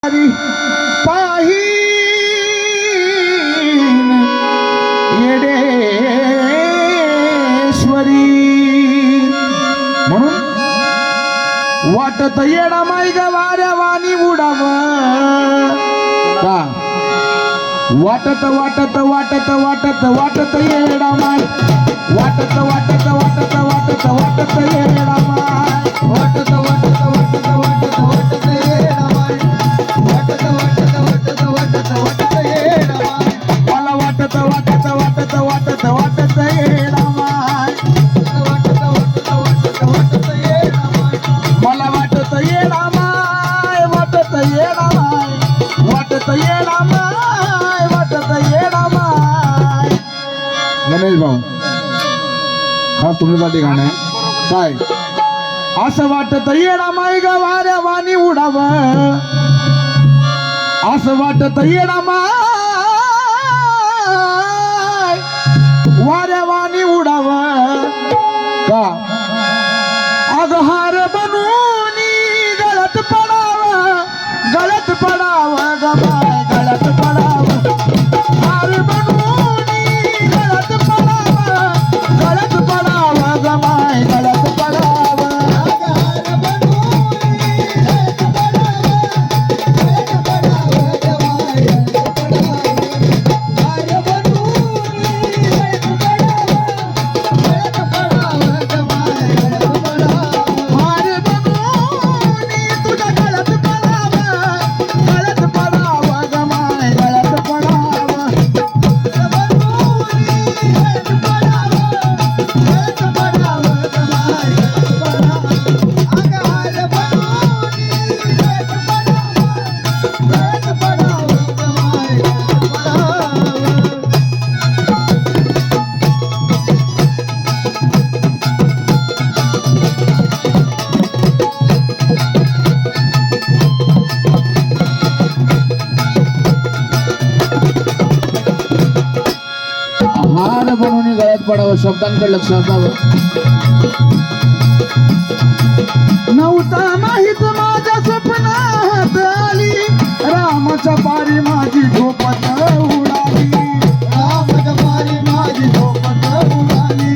पाहीन येडेश्वरी म्हणून वाटत येडा माई ग वाऱ्या वाणी उडाव का वाटत वाटत वाटत वाटत वाटत येडा माई वाटत वाटत वाटत वाटत वाटत येडा माई वाटत वाटत वाटत वाटत वाटत येडा माई वाटत वाटत वाटत वाटत वाटत येडा माई मला वाटत वाटत वाटत वाटत वाटत येडा माई वाटत वाटत वाटत वाटत येडा माई मला वाटत येडा माई वाटत येडा माई वाटत येडा माई वाटत येडा माई गणेश भाऊ खास तुमच्यासाठी गाणं आहे काय असं वाटत येडा माई ग वाऱ्या वाणी उडाव असं वाटत येडा माय वाऱ्या वाणी उडाव का अग हार बनून गळत पडाव ग माय गळत पडाव हार बनून गळत पडाव ग माय गळत पडाव हार बनवून गळ्यात पडावं शब्दांकडे लक्ष असावं नव्हता माहीत माझ्या स्वप्नात आली रामाच्या पारी माझी झोपत उडाली रामाच्या पारी माझी झोपत उडाली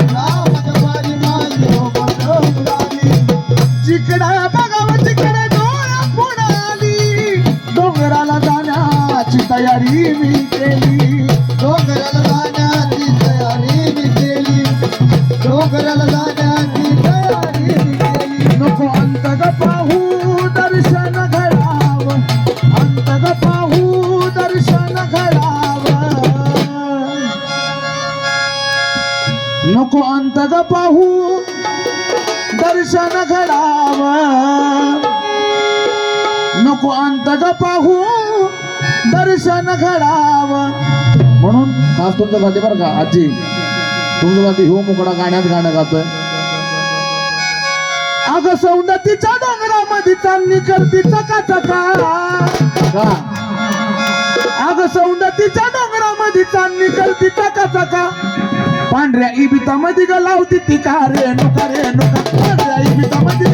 रामाच्या पारी माझी झोपत उडाली जिकडे बघावं तिकडे डोळ्या पुढाली डोंगराला जाण्याची तयारी मी केली डोंगराला जाण्याची तयारी मी केली डोंगराला जाण्याची तयारी मी केली नको अंत ग पाहू दर्शन घडाव अंत ग पाहू दर्शन घडाव नको अंत ग पाहू दर्शन घडाव नको अंत ग पाहू दर्शन घडाव म्हणून खास तुमच्यासाठी बरं का आजी तुमच्यासाठी हो मुकडा गाण्यात गाणं गातोय अग सौंदतीच्या डोंगरामध्ये चांदणी करती चका चका का अग सौंदतीच्या डोंगरामध्ये चांदणी करती चका चका पांढऱ्या इबितामध्ये ग लावती ती का रे नुका पांढऱ्या इबितामध्ये